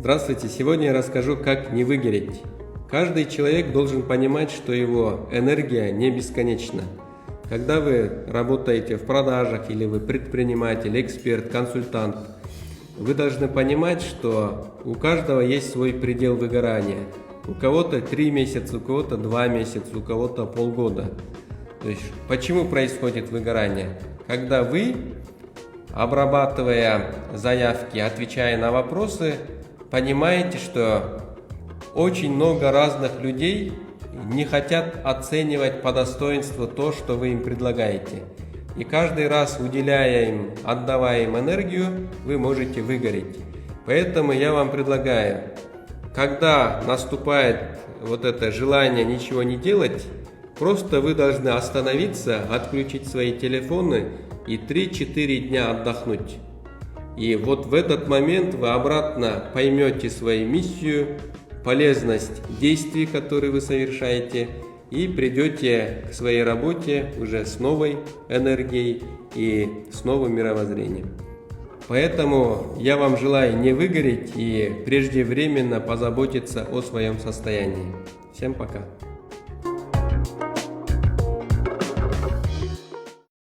Здравствуйте! Сегодня я расскажу, как не выгореть. Каждый человек должен понимать, что его энергия не бесконечна. Когда вы работаете в продажах, или вы предприниматель, эксперт, консультант, вы должны понимать, что у каждого есть свой предел выгорания. У кого-то 3 месяца, у кого-то 2 месяца, у кого-то полгода. То есть, почему происходит выгорание? Когда вы, обрабатывая заявки, отвечая на вопросы, понимаете, что очень много разных людей не хотят оценивать по достоинству то, что вы им предлагаете. И каждый раз, уделяя им, отдавая им энергию, вы можете выгореть. Поэтому я вам предлагаю, когда наступает вот это желание ничего не делать, просто вы должны остановиться, отключить свои телефоны и 3-4 дня отдохнуть. И вот в этот момент вы обратно поймете свою миссию, полезность действий, которые вы совершаете, и придете к своей работе уже с новой энергией и с новым мировоззрением. Поэтому я вам желаю не выгореть и преждевременно позаботиться о своем состоянии. Всем пока!